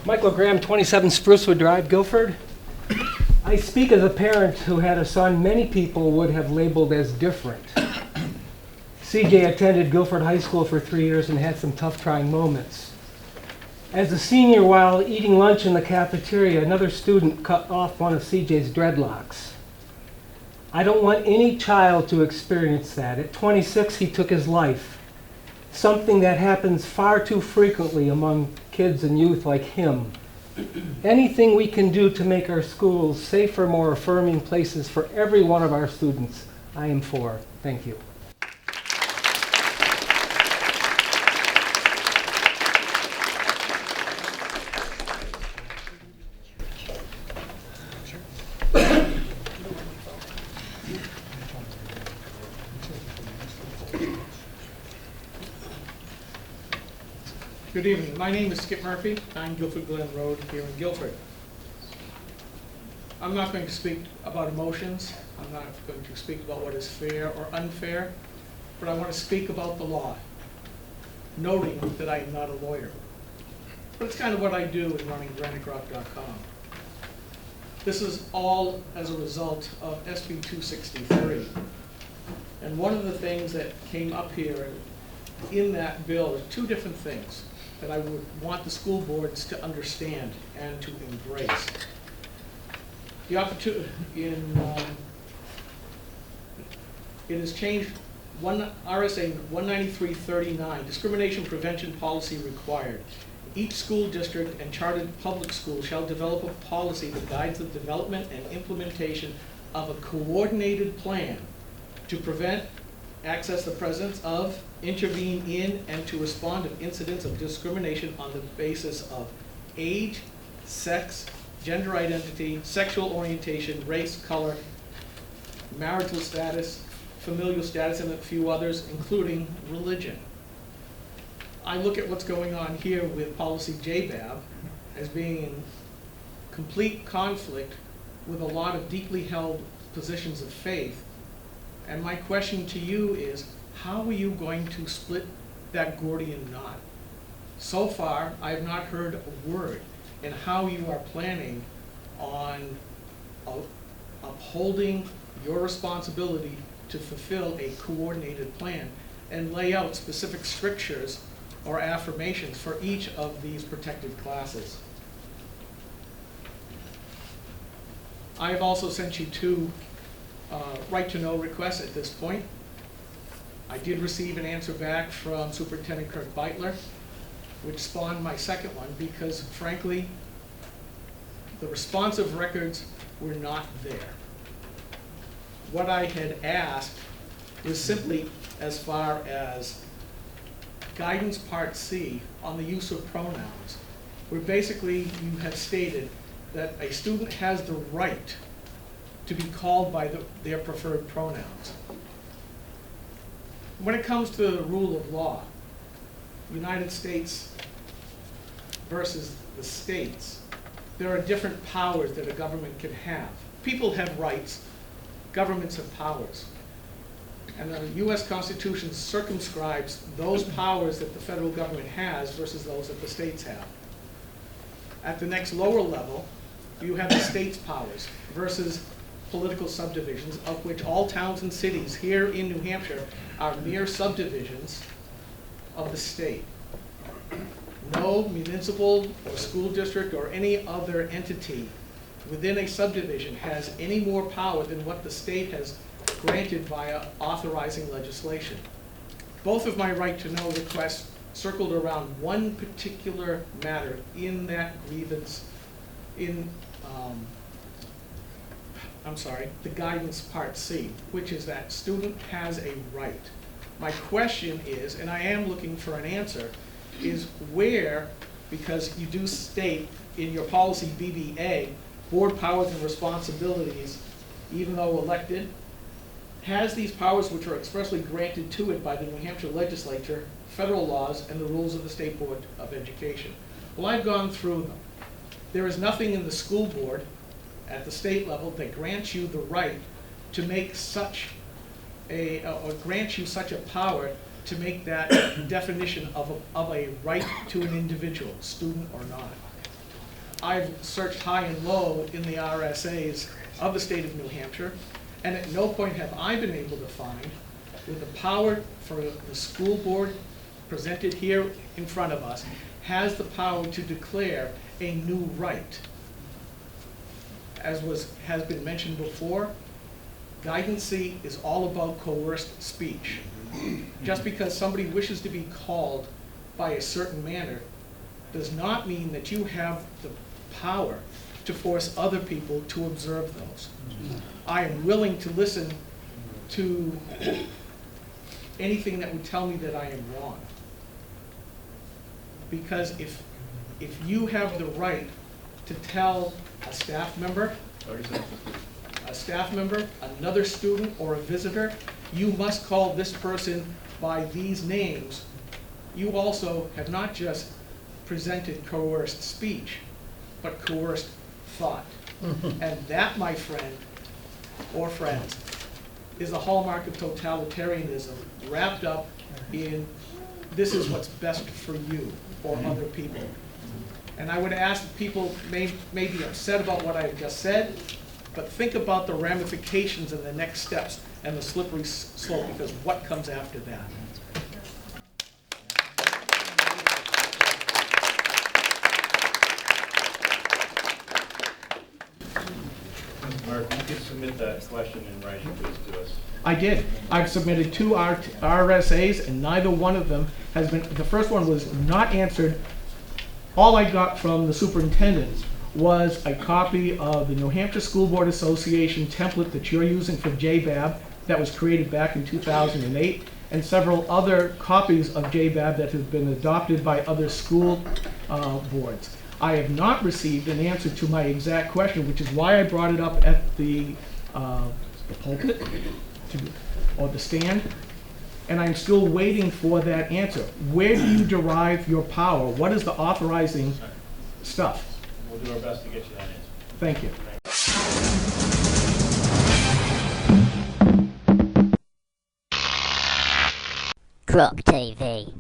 Michael Graham, 27 Sprucewood Drive, Gilford. I speak as a parent who had a son many people would have labeled as different. CJ attended Gilford High School for 3 years and had some tough, trying moments. As a senior, while eating lunch in the cafeteria, another student cut off one of CJ's dreadlocks. I don't want any child to experience that. At 26, he took his life. Something that happens far too frequently among kids and youth like him. Anything we can do to make our schools safer, more affirming places for every one of our students, I am for. Thank you. Good evening. My name is Skip Murphy. 9 Gilford Glen Road here in Gilford. I'm not going to speak about emotions. I'm not going to speak about what is fair or unfair, but I want to speak about the law, noting that I am not a lawyer. But it's kind of what I do in running GraniteGrock.com. This is all as a result of SB 263. And one of the things that came up here in that bill are two different things that I would want the school boards to understand and to embrace. The opportunity it has changed RSA 193.39, discrimination prevention policy required. Each school district and chartered public school shall develop a policy that guides the development and implementation of a coordinated plan to prevent, access the presence of, intervene in, and to respond to incidents of discrimination on the basis of age, sex, gender identity, sexual orientation, race, color, marital status, familial status, and a few others, including religion. I look at what's going on here with policy JBAB as being in complete conflict with a lot of deeply held positions of faith. And my question to you is, how are you going to split that Gordian knot? So far, I have not heard a word in how you are planning on upholding your responsibility to fulfill a coordinated plan and lay out specific strictures or affirmations for each of these protected classes. I have also sent you two right-to-know requests at this point. I did receive an answer back from Superintendent Kirk Beitler, which spawned my second one because, frankly, the responsive records were not there. What I had asked was simply as far as guidance part C on the use of pronouns, where basically you have stated that a student has the right to be called by their preferred pronouns. When it comes to the rule of law, United States versus the states, there are different powers that a government can have. People have rights, governments have powers. And the US Constitution circumscribes those powers that the federal government has versus those that the states have. At the next lower level, you have the state's powers versus political subdivisions, of which all towns and cities here in New Hampshire are mere subdivisions of the state. No municipal or school district or any other entity within a subdivision has any more power than what the state has granted via authorizing legislation. Both of my right-to-know requests circled around one particular matter in that grievance, in the guidance part C, which is that student has a right. My question is, and I am looking for an answer, is where, because you do state in your policy BBA, board powers and responsibilities, even though elected, has these powers which are expressly granted to it by the New Hampshire legislature, federal laws, and the rules of the State Board of Education. Well, I've gone through them. There is nothing in the school board at the state level that grants you the right to make such or grants you such a power to make that definition of a right to an individual, student or not. I've searched high and low in the RSAs of the state of New Hampshire, and at no point have I been able to find with the power for the school board presented here in front of us has the power to declare a new right. As has been mentioned before, Guidance C is all about coerced speech. Just because somebody wishes to be called by a certain manner does not mean that you have the power to force other people to observe those. I am willing to listen to anything that would tell me that I am wrong. Because if you have the right to tell a staff member, another student, or a visitor, you must call this person by these names, you also have not just presented coerced speech, but coerced thought. And that, my friend, or friends, is a hallmark of totalitarianism wrapped up in this is what's best for you or other people. And I would ask that people may be upset about what I've just said, but think about the ramifications and the next steps and the slippery slope, because what comes after that? Mark, you could submit that question in writing, please, to us. I did. I've submitted 2 RSAs, and neither one of them has been, the first one was not answered. All I got from the superintendent was a copy of the New Hampshire School Board Association template that you're using for JBAB that was created back in 2008, and several other copies of JBAB that have been adopted by other school boards. I have not received an answer to my exact question, which is why I brought it up at the pulpit, or the stand, and I'm still waiting for that answer. Where do you derive your power? What is the authorizing stuff? We'll do our best to get you that answer. Thank you. Croc TV.